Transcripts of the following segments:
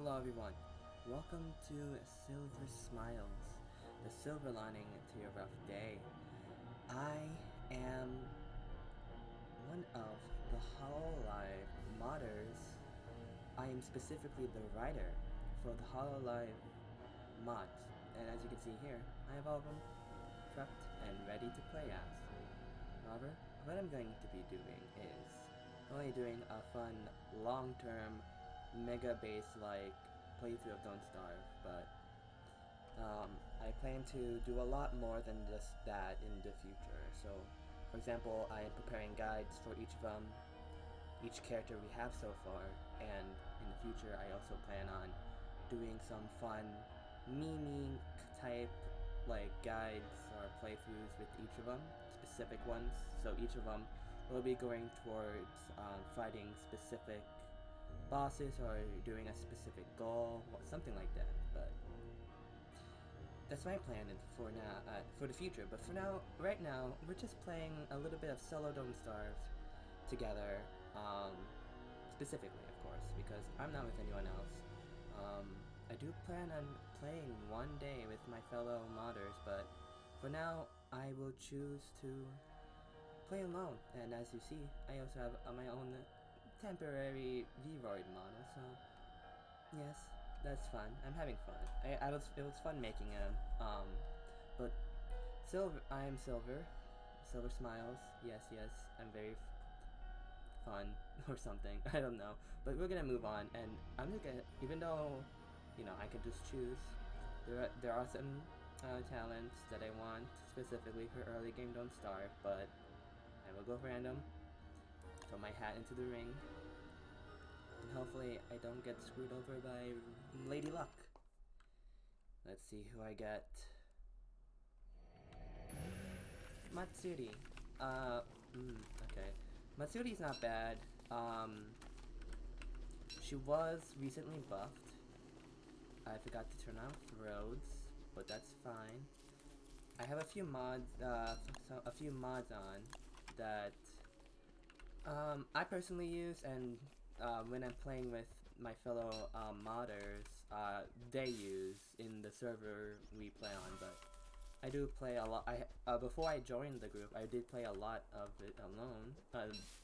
Hello everyone, welcome to Silver Smiles, the silver lining to your rough day. I am one of the Hololive modders. I am specifically the writer for the Hololive mods, and as you can see here, I have all of them prepped and ready to play as. However, what I'm going to be doing is only doing a fun long-term mega base like playthrough of Don't Starve, but I plan to do a lot more than just that in the future. So, for example, I am preparing guides for each of them, each character we have so far, and in the future I also plan on doing some fun meme type like guides or playthroughs with each of them, specific ones. So each of them will be going towards fighting specific bosses or doing a specific goal, something like that. But that's my plan for now, for the future. But for now, right now, we're just playing a little bit of solo Don't Starve together, specifically, of course, because I'm not with anyone else. I do plan on playing one day with my fellow modders, but for now, I will choose to play alone. And as you see, I also have my own temporary V-Roid model, so yes, that's fun. I'm having fun. It was fun making him. But I am Silver. Silver Smiles. Yes, yes, I'm very fun or something. I don't know. But we're gonna move on, and I'm just gonna, even though, I could just choose. There are some talents that I want specifically for early game Don't Starve, but I will go random. Throw my hat into the ring. And hopefully I don't get screwed over by Lady Luck. Let's see who I get. Matsuri. Okay. Matsuri's not bad. She was recently buffed. I forgot to turn off roads, but that's fine. I have a few mods on that I personally use, and when I'm playing with my fellow modders, they use in the server we play on. But I do play a lot. Before I joined the group, I did play a lot of it alone.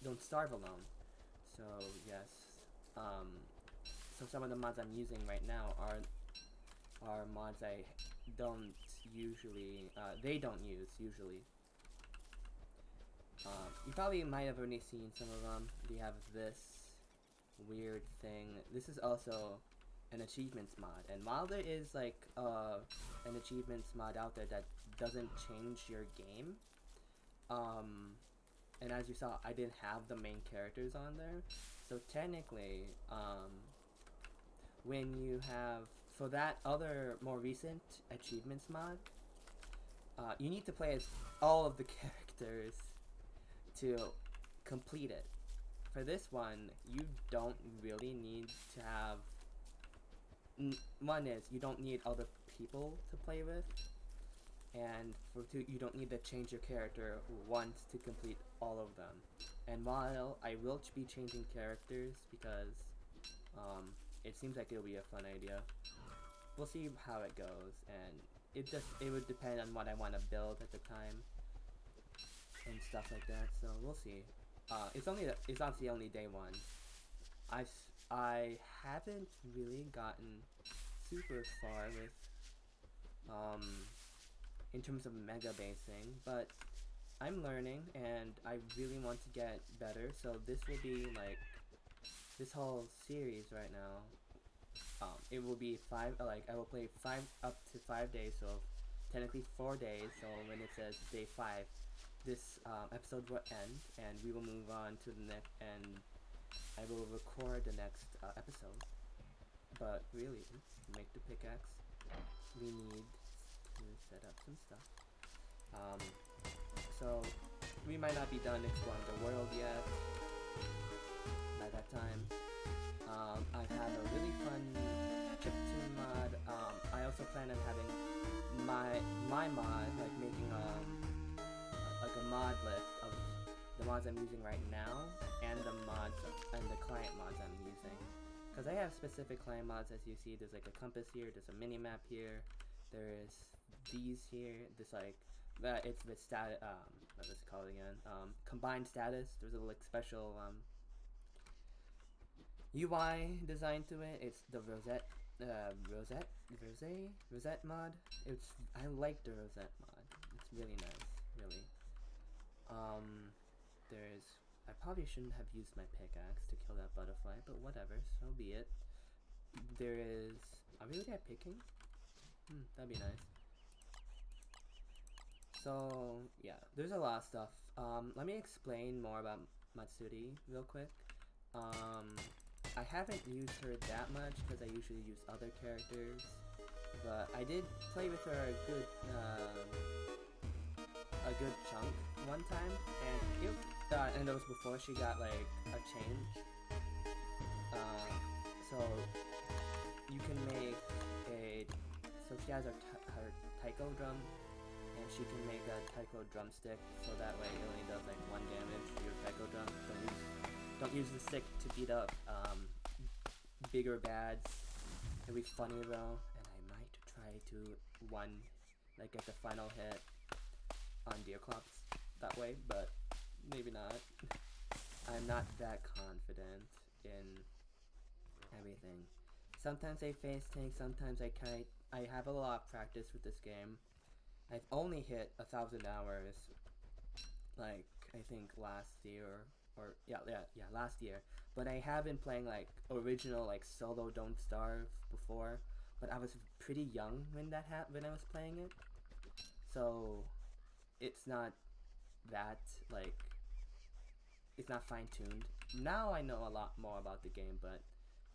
Don't Starve alone. So yes. So some of the mods I'm using right now are mods I don't usually. They don't use usually. You probably might have already seen some of them. They have this weird thing. This is also an achievements mod, and while there is like an achievements mod out there that doesn't change your game, and as you saw, I didn't have the main characters on there, so technically, when you have, for that other more recent achievements mod, you need to play as all of the characters to complete it. For this one, you don't really need to have. One is you don't need other people to play with, and for two, you don't need to change your character once to complete all of them. And while I will be changing characters because it seems like it'll be a fun idea, we'll see how it goes, and it would depend on what I want to build at the time and stuff like that. So we'll see. It's obviously only day one. I haven't really gotten super far with in terms of mega basing, but I'm learning and I really want to get better. So this will be like this whole series right now. It will be I will play up to 5 days, so technically 4 days. So when it says day 5, this episode will end, and we will move on to the next, and I will record the next episode. But really, to make the pickaxe, we need to set up some stuff. So we might not be done exploring the world yet by that time. I've had a really fun chiptune mod. I also plan on having my mod, like making a mod list of the mods I'm using right now and the client mods I'm using, because I have specific clan mods. As you see, there's like a compass here, there's a mini map here, there's these here, this like it's with status, what is it called again, combined status. There's a like special UI design to it. It's the Rosette mod. I like the Rosette mod. It's really nice, really. There's I probably shouldn't have used my pickaxe to kill that butterfly, but whatever, so be it. There is are we really at picking? That'd be nice. So yeah, there's a lot of stuff. Let me explain more about Matsuri real quick. I haven't used her that much because I usually use other characters, but I did play with her a good chunk one time, and it was before she got like a change. So you can make so she has her taiko drum, and she can make a taiko drumstick, so that way it only does like 1 damage to your taiko drum. Don't use the stick to beat up bigger bads. It'll be funny though, and I might try to get the final hit on Deerclops that way, but maybe not. I'm not that confident in everything. Sometimes I face tank, sometimes I kite. I have a lot of practice with this game. I've only hit 1,000 hours, like I think last year, or last year. But I have been playing like original like solo Don't Starve before, but I was pretty young when when I was playing it, so it's not that like it's not fine tuned. Now I know a lot more about the game, but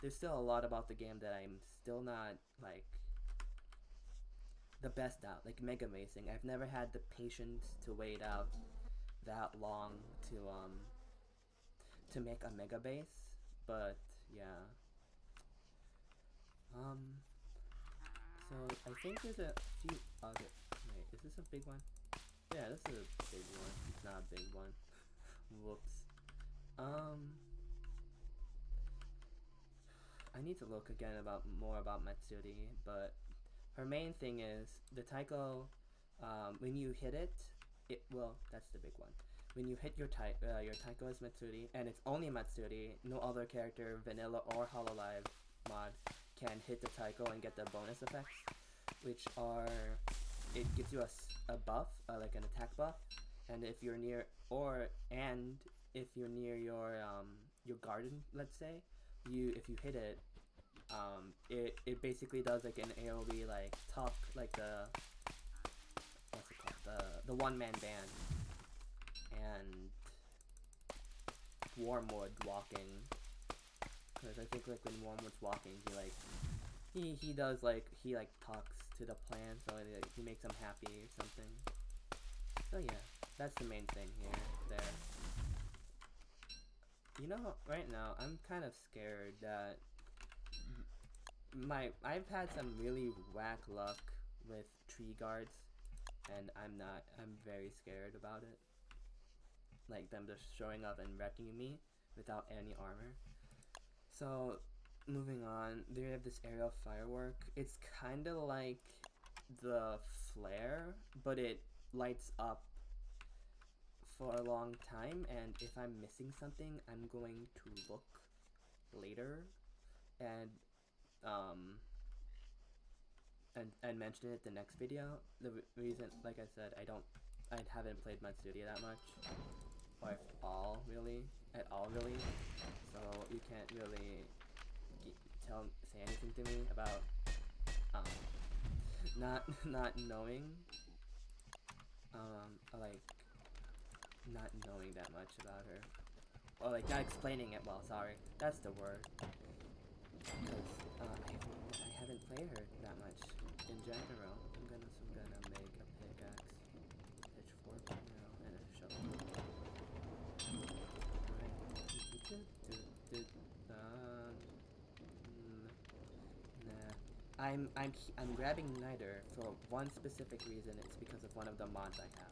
there's still a lot about the game that I'm still not like the best at, like mega racing. I've never had the patience to wait out that long to make a mega base, but yeah. So I think there's a few other. Wait, is this a big one? Yeah, this is a big one. It's not a big one. Whoops. I need to look again more about Matsuri, but her main thing is the taiko. When you hit it, that's the big one. When you hit your taiko is Matsuri, and it's only Matsuri. No other character, vanilla or Hololive mod, can hit the taiko and get the bonus effects, which are it gives you a buff, like an attack buff, and if you're near your garden, let's say, if you hit it, it basically does like an AoE like talk, like what's it called, the one-man band, and Wormwood walking, because I think like when Wormwood's walking, he does like he talks to the plant, so like, he makes them happy or something. So yeah, that's the main thing there. You know, right now I'm kind of scared that I've had some really whack luck with tree guards, and I'm very scared about it. Like them just showing up and wrecking me without any armor. So moving on, they have this aerial firework. It's kind of like the flare, but it lights up for a long time, and if I'm missing something, I'm going to look later and mention it the next video. The reason, like I said, I haven't played Matsuri that much, or at all really, so you can't really say anything to me about not knowing like not knowing that much about her, or like not explaining it well. Sorry, that's the word. Because I haven't played her that much in general. I'm gonna make a pickaxe, pitchfork, and a shovel. I'm grabbing Niter for one specific reason. It's because of one of the mods I have.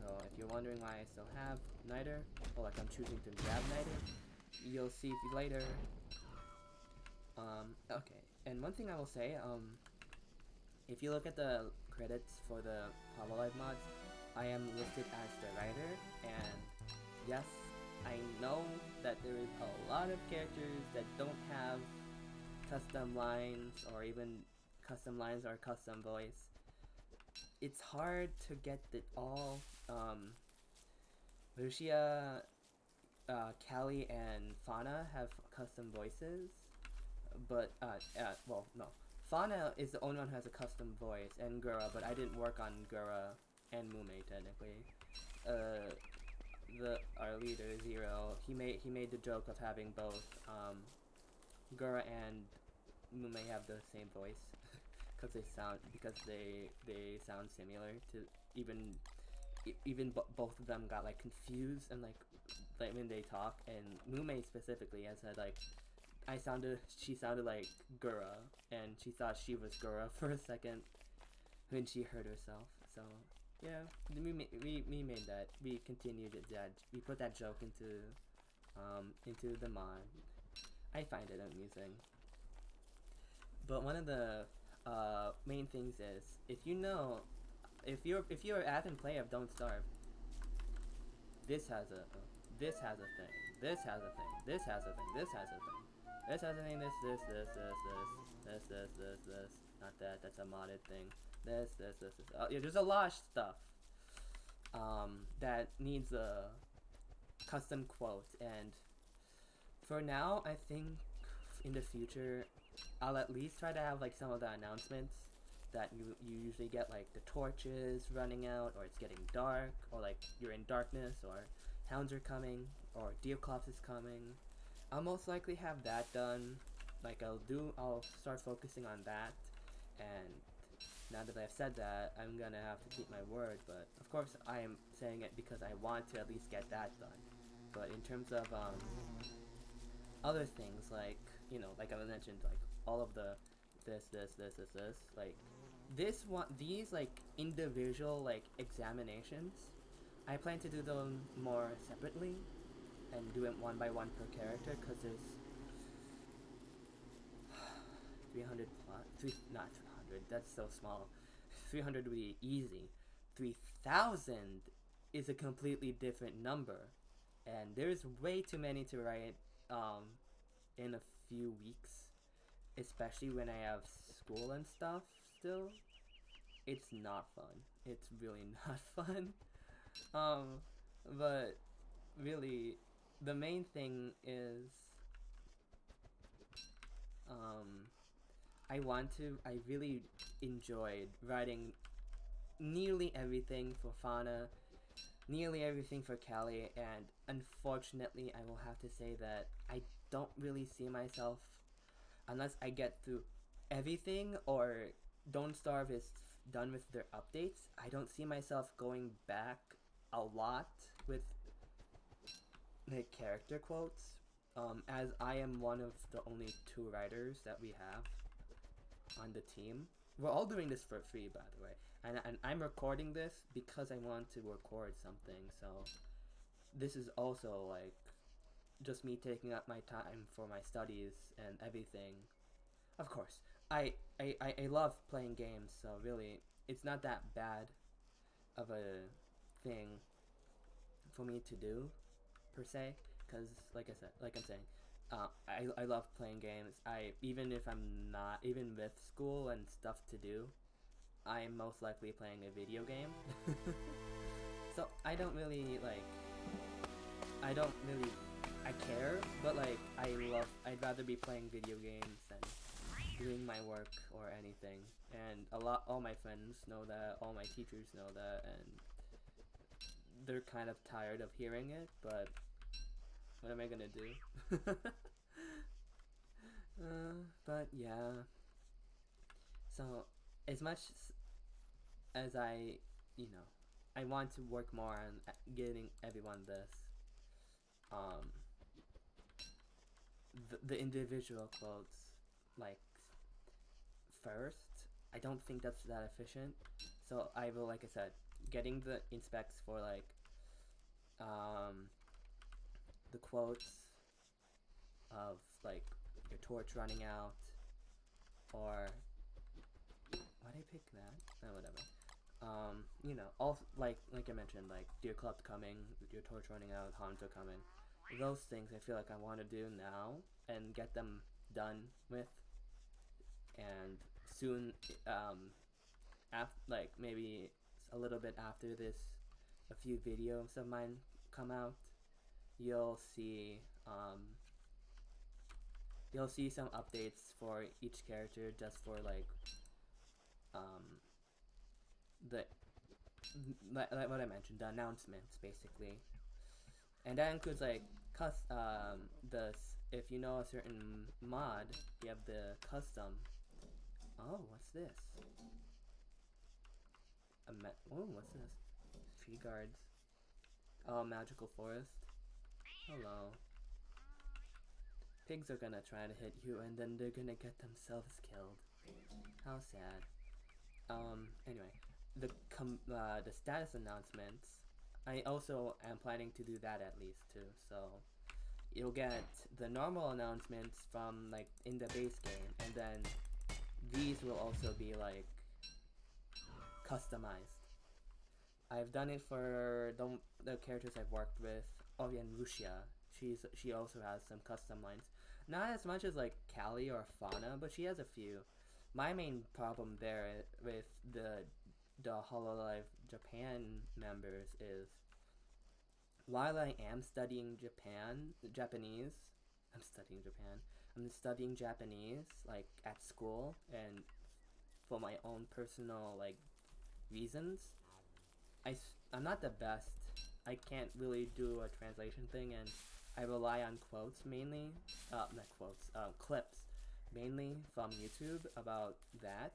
So if you're wondering why I still have Niter, or like I'm choosing to grab Niter, you'll see later. And one thing I will say, if you look at the credits for the Hololive mods, I am listed as the writer, and yes, I know that there is a lot of characters that don't have custom lines or even custom lines or custom voice. It's hard to get it all. Lucia, Callie, and Fauna have custom voices, but well, no. Fauna is the only one who has a custom voice, and Gura, but I didn't work on Gura and Mume technically. Our leader Zero, he made the joke of having both Gura and Mume have the same voice because they sound similar to even both of them got like confused and like when they talk, and Mume specifically has said like she sounded like Gura, and she thought she was Gura for a second when she heard herself. So yeah, we made that. We continued that. We put that joke into the mod. I find it amusing. But one of the main things is if you're an avid player of Don't Starve, this has a thing. This has a thing. This has a thing. This has a thing. This has a thing. This has a thing. This. Not that. That's a modded thing. This. Oh, yeah, there's a lot of stuff that needs a custom quote, and for now, I think in the future, I'll at least try to have like some of the announcements that you usually get, like the torches running out, or it's getting dark, or like you're in darkness, or hounds are coming, or Deoclops is coming. I'll most likely have that done. Like I'll start focusing on that, and now that I've said that, I'm gonna have to keep my word, but of course I am saying it because I want to at least get that done. But in terms of other things, like, you know, like I mentioned, like all of the this, like these like individual like examinations, I plan to do them more separately and do it one by one per character, because there's 300 plus, not 300, that's so small. 300 would be easy. 3,000 is a completely different number, and there's way too many to write in a few weeks, especially when I have school and stuff still. It's not fun. It's really not fun. But really, the main thing is, I really enjoyed writing nearly everything for Fauna, nearly everything for Callie, and unfortunately, I will have to say that I don't really see myself, unless I get through everything or Don't Starve is done with their updates, I don't see myself going back a lot with the character quotes, as I am one of the only 2 writers that we have on the team. We're all doing this for free, by the way, and I'm recording this because I want to record something, so this is also like just me taking up my time for my studies and everything. Of course, I love playing games, so really, it's not that bad of a thing for me to do, per se, because like I'm saying, I love playing games. Even if I'm not, even with school and stuff to do, I'm most likely playing a video game. So I care, but like, I'd rather be playing video games than doing my work or anything. And all my friends know that, all my teachers know that, and they're kind of tired of hearing it, but what am I gonna do? But yeah. So, as much as I want to work more on getting everyone this, the individual quotes, like, first, I don't think that's that efficient. So I will, like I said, getting the inspects for like the quotes of like your torch running out, or why'd I pick that? Oh, whatever. You know, all like I mentioned, like Deer Club coming, Your Torch running out, Hanzo coming. Those things I feel like I want to do now and get them done with, and soon, like maybe a little bit after this, a few videos of mine come out. You'll see some updates for each character, just for like the like what I mentioned, the announcements basically, and that includes like if you know a certain mod, you have the custom. Oh, what's this? Oh, what's this? Tree guards. Oh, magical forest. Hello. Pigs are gonna try to hit you, and then they're gonna get themselves killed. How sad. Anyway, the status announcements. I also am planning to do that at least too. So you'll get the normal announcements from like in the base game, and then these will also be like customized. I've done it for the characters I've worked with. Oh yeah, and Lucia. She also has some custom lines. Not as much as like Callie or Fauna, but she has a few. My main problem there with the Hololive Japan members is, while I am studying Japanese, I'm studying Japan. I'm studying Japanese like at school and for my own personal like reasons. I'm not the best. I can't really do a translation thing, and I rely on quotes mainly. Not quotes, clips mainly from YouTube about that.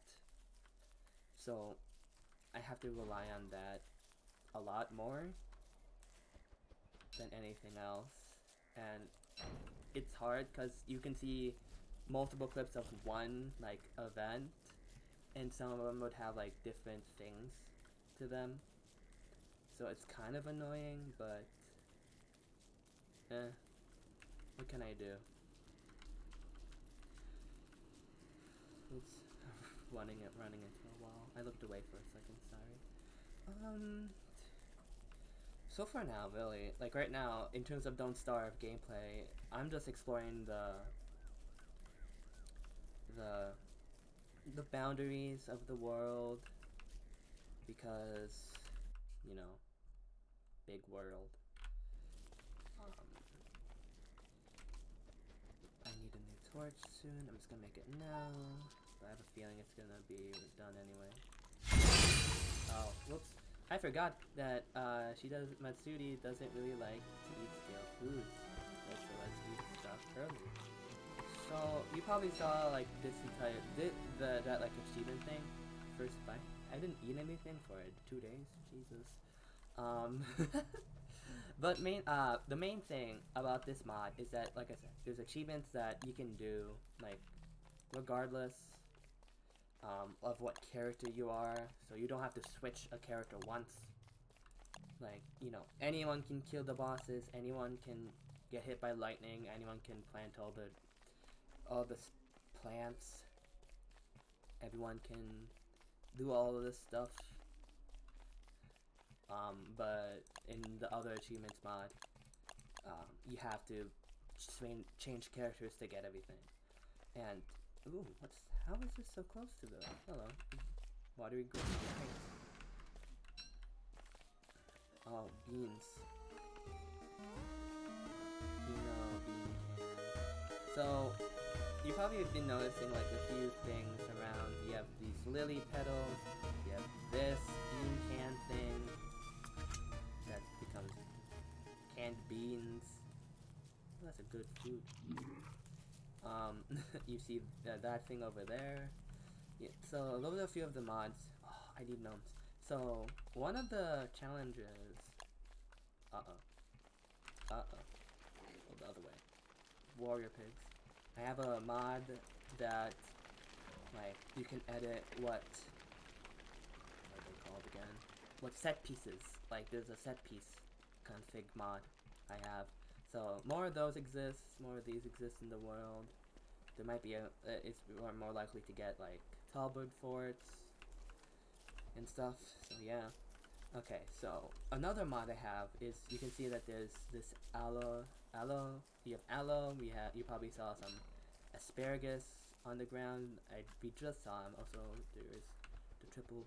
So I have to rely on that a lot more than anything else. And it's hard because you can see multiple clips of one like event, and some of them would have like different things to them. So it's kind of annoying, but what can I do? Oops, running into a wall. I looked away for a second, sorry. So far now, really, like right now, in terms of Don't Starve gameplay, I'm just exploring the boundaries of the world, because, you know, big world. I need a new torch soon. I'm just gonna make it now. But I have a feeling it's gonna be done anyway. Oh, whoops. I forgot that Matsuri doesn't really like to eat stale foods. Also likes to eat stuff early. So you probably saw like this entire that like achievement thing. First bite. I didn't eat anything for 2 days. Jesus. But the main thing about this mod is that, like I said, there's achievements that you can do like regardless of what character you are, so you don't have to switch a character once. Like, you know, anyone can kill the bosses, anyone can get hit by lightning, anyone can plant all the plants, everyone can do all of this stuff. But in the other achievements mod, you have to change characters to get everything. And ooh, how is this so close to the hello? Watery green. Oh, beans. Bean can. So you probably have been noticing like a few things around. You have these lily petals, you have this bean can thing that becomes canned beans. Oh, that's a good food. You see that thing over there. Yeah, so those are a few of the mods. Oh, I need gnomes. So one of the challenges. Oh, the other way. Warrior pigs. I have a mod that, like, you can edit what are they called again? What set pieces? Like, there's a set piece config mod I have. So more of those exist. More of these exist in the world. there might be it's more likely to get like Talbot forts and stuff. So yeah. Okay, so another mod I have is you can see that there's this aloe. You have aloe. You probably saw some asparagus on the ground. We just saw him. Also, there's the triple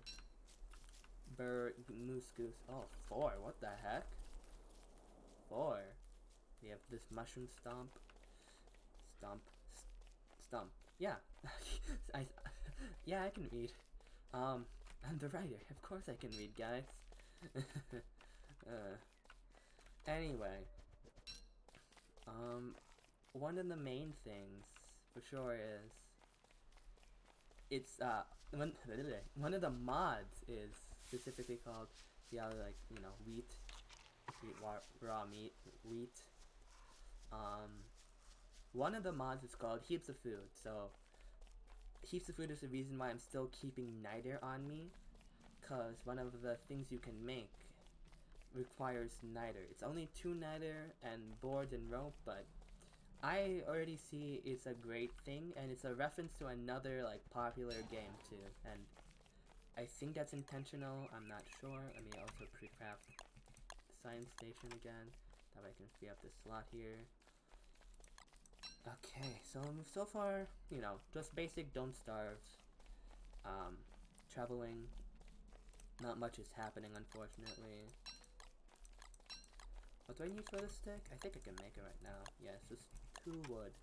bird moose goose. Oh, 4. What the heck? 4. We have this mushroom stomp. Stump. Yeah. I yeah, I can read. I'm the writer. Of course I can read, guys. Anyway, one of the main things for sure is it's one of the mods is specifically called like wheat raw meat wheat. One of the mods is called heaps of food. So heaps of food is the reason why I'm still keeping niter on me, cause one of the things you can make requires niter. It's only 2 niter and boards and rope, but I already see it's a great thing, and it's a reference to another like popular game too, and I think that's intentional. I'm not sure. Let me also pre-craft the science station again. That way I can free up this slot here. Okay, so far, just basic don't starve. Traveling, not much is happening, unfortunately. What do I need for this stick? I think I can make it right now. Yes, just 2 wood.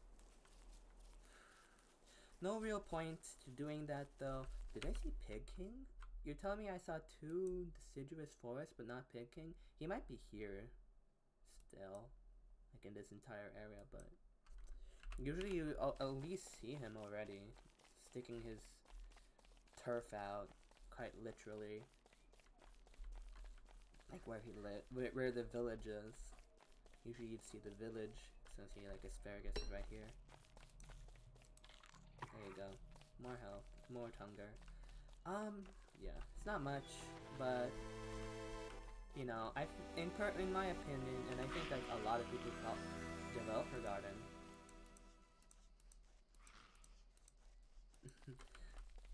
No real point to doing that, though. Did I see Pig King? You're telling me I saw 2 deciduous forests, but not Pig King? He might be here still, like in this entire area, but usually you at least see him already, sticking his turf out, quite literally. Like where he lived, where the village is. Usually you'd see the village, since he like asparagus is right here. There you go. More health, more hunger. Yeah, it's not much, but in my opinion, and I think like a lot of people help develop her garden.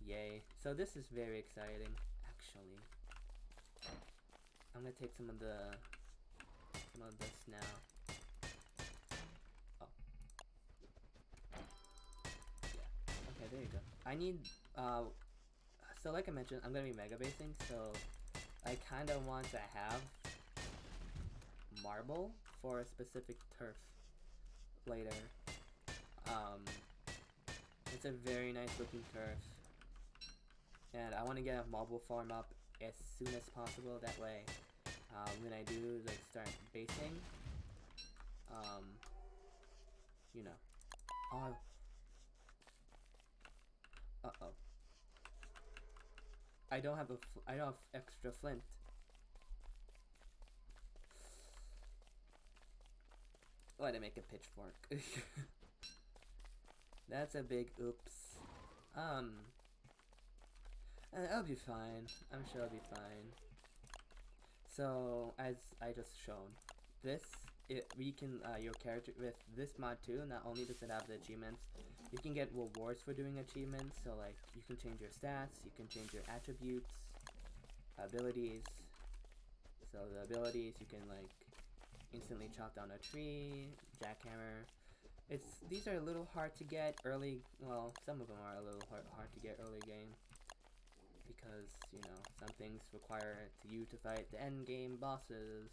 Yay! So this is very exciting, actually. I'm gonna take some of this now. Oh. Yeah. Okay, there you go. I need, so like I mentioned, I'm gonna be mega basing, so I kinda want to have marble for a specific turf later. It's a very nice looking turf. And I want to get a marble farm up as soon as possible, that way when I do like start basing, oh, uh-oh, I don't have extra flint. Oh, I didn't make a pitchfork. That's a big oops. I'll be fine. I'm sure I'll be fine. So, as I just shown, we can, your character, with this mod too, not only does it have the achievements, you can get rewards for doing achievements, so like, you can change your stats, you can change your attributes, abilities. So the abilities, you can like, instantly chop down a tree, jackhammer. These are a little hard to get early, well, some of them are a little hard to get early game. Because, some things require you to fight the end game bosses,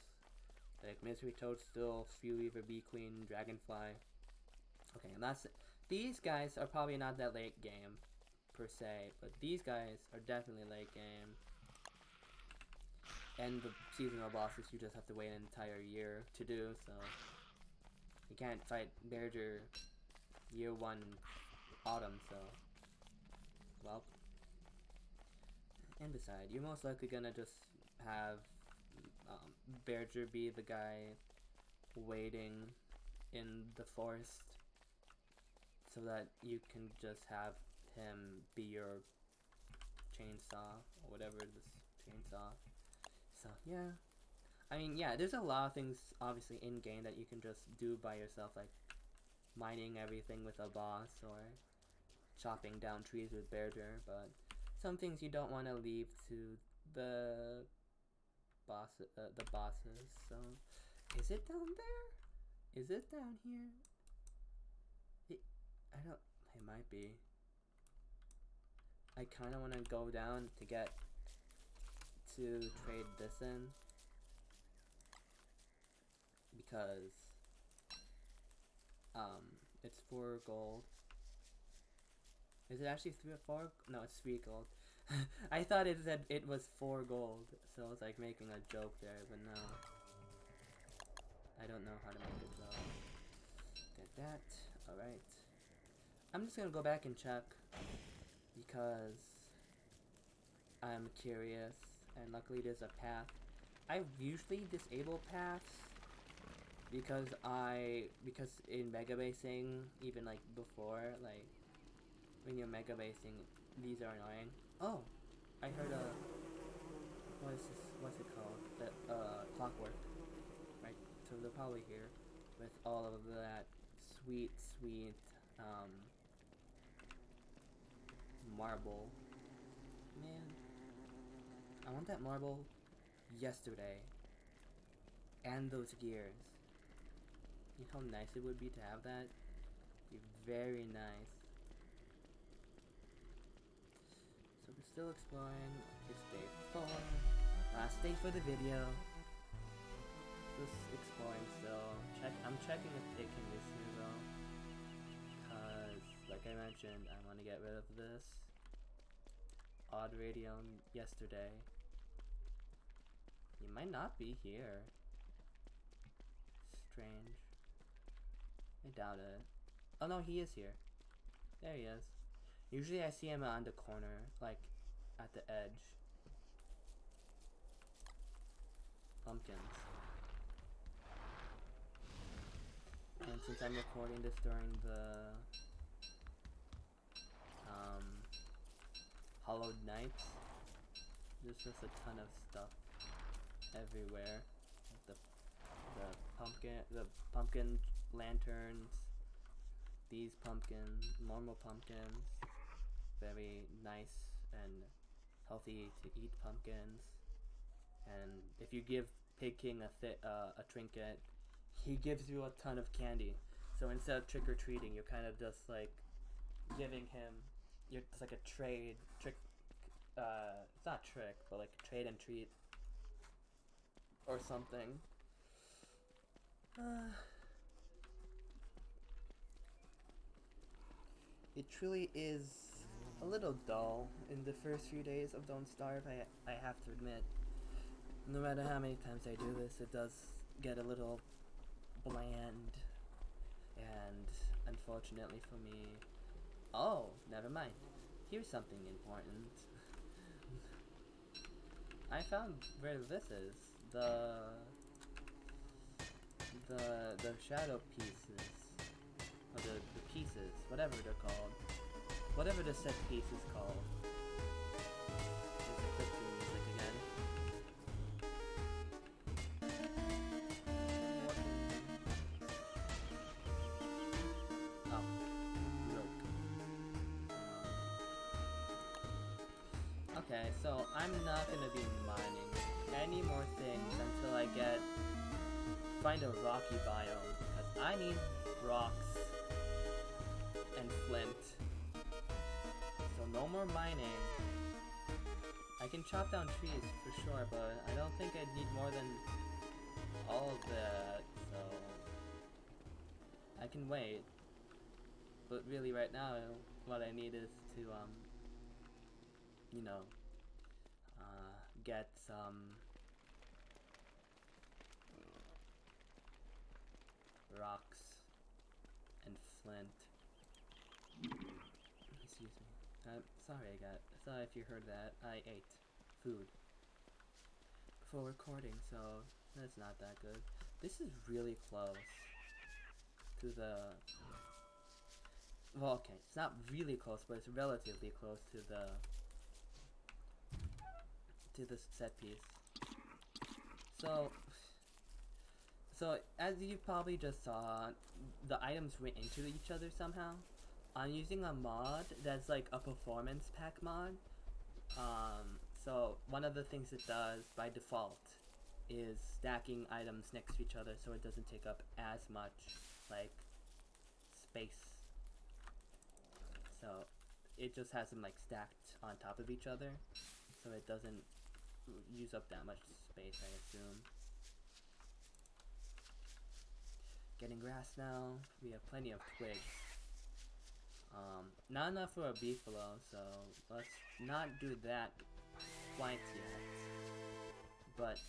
like Misery Toadstool, Fueweaver, Bee Queen, Dragonfly. Okay, and these guys are probably not that late game, per se, but these guys are definitely late game. And the seasonal bosses you just have to wait an entire year to do, so you can't fight Berger year 1 autumn, so, well. And besides, you're most likely gonna just have Berger be the guy waiting in the forest, so that you can just have him be your chainsaw, or whatever this chainsaw. So, yeah. I mean, yeah, there's a lot of things, obviously, in-game that you can just do by yourself, like mining everything with a boss or chopping down trees with Bearder, but some things you don't want to leave to the bosses. So, is it down there? Is it down here? I don't. It might be. I kind of want to go down to get to trade this in because it's 4 gold. Is it actually 3 or 4? No, it's 3 gold. I thought it said it was 4 gold, so I was like making a joke there, but no. I don't know how to make a joke. Get that. Alright. I'm just gonna go back and check because I'm curious, and luckily there's a path. I usually disable paths because in mega basing, even like before, like when you're mega basing, these are annoying. Oh, I heard a what's it called? Clockwork. Right, so they're probably here with all of that sweet marble. Man, I want that marble yesterday. And those gears. You know how nice it would be to have that? Be very nice. So we're still exploring. It's day 4. Last day for the video. Just exploring still. I'm checking if picking is here though. Cause like I mentioned, I want to get rid of this odd radio yesterday. He might not be here. Strange. I doubt it. Oh no, he is here. There he is. Usually I see him on the corner, like at the edge. Pumpkins. And since I'm recording this during the hollowed nights, there's just a ton of stuff everywhere. The pumpkin lanterns, these normal pumpkins, very nice and healthy to eat pumpkins. And if you give Pig King a trinket, he gives you a ton of candy. So instead of trick or treating, you're kind of just like giving him. It's like a trick. It's not trick, but like trade and treat or something. It truly is a little dull in the first few days of Don't Starve, I have to admit. No matter how many times I do this, it does get a little bland. And unfortunately for me... Oh, never mind. Here's something important. I found where this is. The shadow pieces. Or the pieces. Whatever they're called. Whatever the set piece is called. There's a clip to music again. Oh. Broke. Okay, so I'm not gonna be mining any more things until I find a rocky biome, because I need rocks and flint. So no more mining. I can chop down trees for sure, but I don't think I'd need more than all of that, so I can wait. But really right now, what I need is to, you know, get some rocks and flint. Excuse me. Sorry if you heard that. I ate food before recording, so that's not that good. This is really close to the... Well, okay, it's not really close, but it's relatively close to the set piece. So So as you probably just saw, the items went into each other somehow. I'm using a mod that's like a performance pack mod. So one of the things it does by default is stacking items next to each other so it doesn't take up as much like space. So it just has them like stacked on top of each other, so it doesn't use up that much space, I assume. Getting grass now. We have plenty of twigs. Not enough for a beefalo, so let's not do that quite yet. But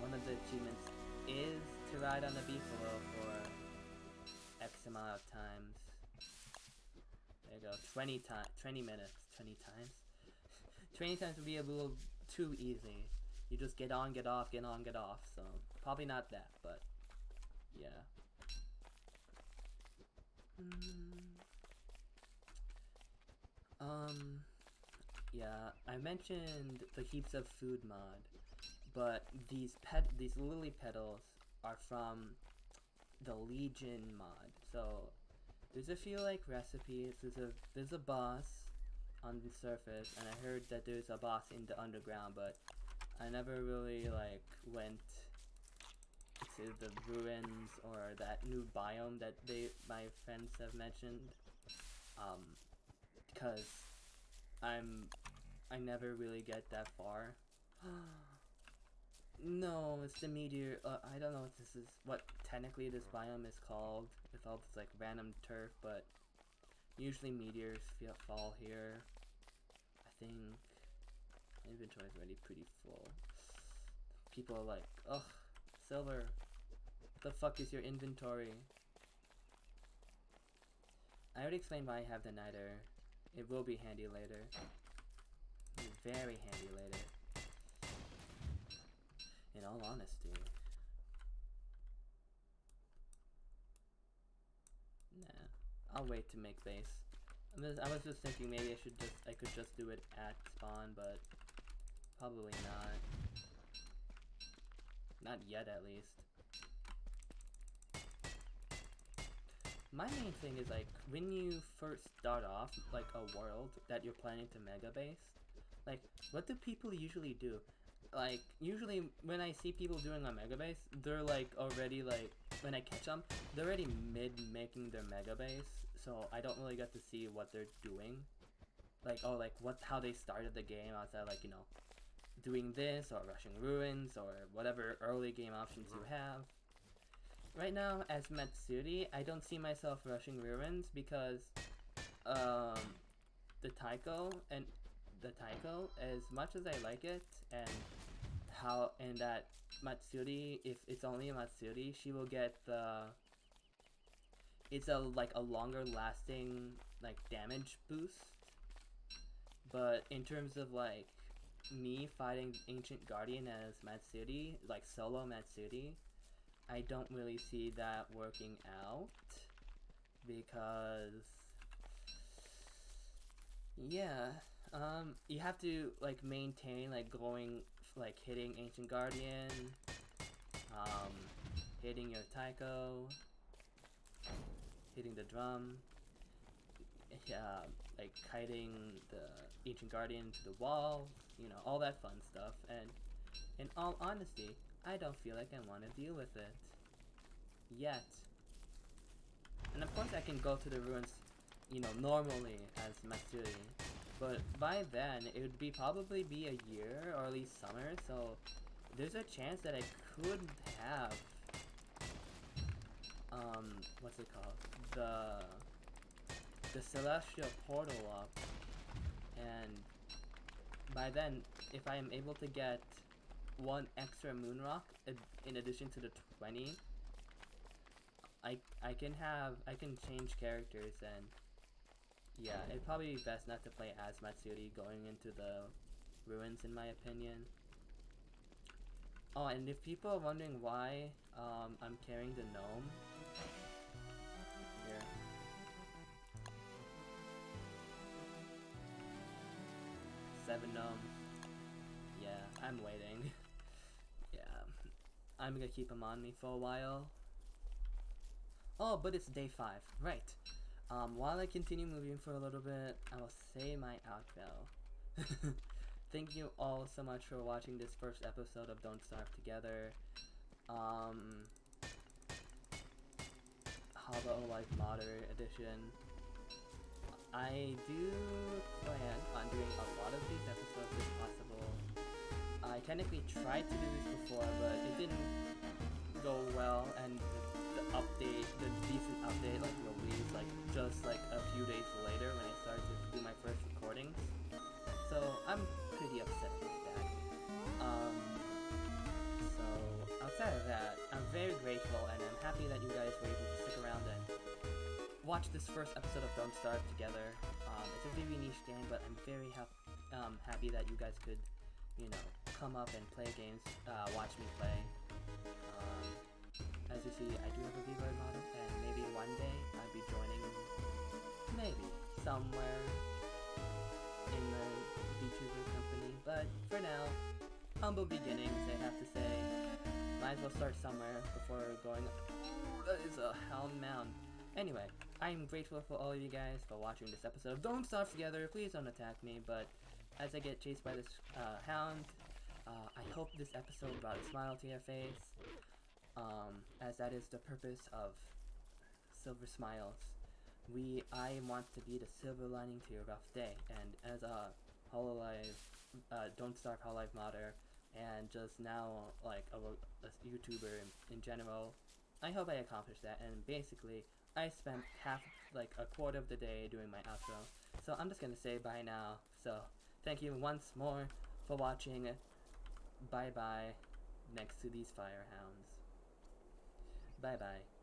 one of the achievements is to ride on the beefalo for X amount of times. There you go, 20 minutes, 20 times. 20 times would be a little too easy. You just get on, get off, get on, get off, so probably not that, but yeah. Yeah, I mentioned the heaps of food mod, but these lily petals are from the Legion mod. So there's a few like recipes. There's a boss on the surface, and I heard that there's a boss in the underground, but I never really like went to the ruins or that new biome that my friends have mentioned. Because I never really get that far. No, it's the meteor. I don't know if this is what technically this biome is called with all this like random turf, but usually meteors fall here. I think my inventory is already pretty full. People are like, ugh, Silver, what the fuck is your inventory? I already explained why I have the niter. It will be handy later. Very handy later. In all honesty. Nah. I'll wait to make base. I was just thinking maybe I could just do it at spawn, but probably not. Not yet, at least. My main thing is, like, when you first start off, like, a world that you're planning to mega base, like, what do people usually do? Like, usually when I see people doing a mega base, they're, like, already, like, when I catch them, they're already mid-making their mega base, so I don't really get to see what they're doing. Like, oh, like, how they started the game outside, like, you know, doing this, or rushing ruins, or whatever early game options you have. Right now, as Matsuri, I don't see myself rushing ruins because, the Taiko, as much as I like it, and that Matsuri, if it's only a Matsuri, she will get it's a longer lasting, like, damage boost. But in terms of, like, me fighting Ancient Guardian as Matsuri, like, solo Matsuri, I don't really see that working out, because, yeah, you have to, like, maintain, like, going, like, hitting Ancient Guardian, hitting your Taiko, hitting the drum, like, kiting the Ancient Guardian to the wall, you know, all that fun stuff, and in all honesty, I don't feel like I want to deal with it. Yet. And of course I can go to the ruins, you know, normally as Matsuri. But by then, it would probably be a year, or at least summer, so there's a chance that I could have, what's it called? The Celestial Portal up. And by then, if I am able to get one extra moon rock in addition to the 20, I can change characters, and yeah, it'd probably be best not to play as Matsuri going into the ruins, in my opinion. Oh, and if people are wondering why I'm carrying the gnome, here. 7 gnomes. Yeah, I'm waiting. Yeah. I'm gonna keep him on me for a while. Oh, but it's day 5, right. While I continue moving for a little bit, I will say my outro. Thank you all so much for watching this first episode of Don't Starve Together. Hololive Modern Edition. I do plan on doing a lot of these episodes if possible. I technically tried to do this before, but it didn't go well, and the decent update, like, released, like, just, like, a few days later when I started to do my first recordings. So, I'm pretty upset about that. So, outside of that, I'm very grateful, and I'm happy that you guys were able to stick around and watch this first episode of Don't Starve Together. It's a very niche game, but I'm very happy that you guys could, you know, come up and play games, watch me play. As you see, I do have a V-Bird model, and maybe one day I'll be joining, maybe, somewhere in the VTuber company. But for now, humble beginnings, I have to say. Might as well start somewhere before going. That is a Hound Mound. Anyway, I'm grateful for all of you guys for watching this episode of Don't Starve Together. Please don't attack me, but as I get chased by this hound, I hope this episode brought a smile to your face, as that is the purpose of Silver Smiles. I want to be the silver lining to your rough day, and as a Hololive, Don't Starve Hololive modder, and just now, like, a YouTuber in general, I hope I accomplished that, and basically, I spent like a quarter of the day doing my outro, so I'm just gonna say bye now. So, thank you once more for watching. Bye bye next to these fire hounds. Bye bye.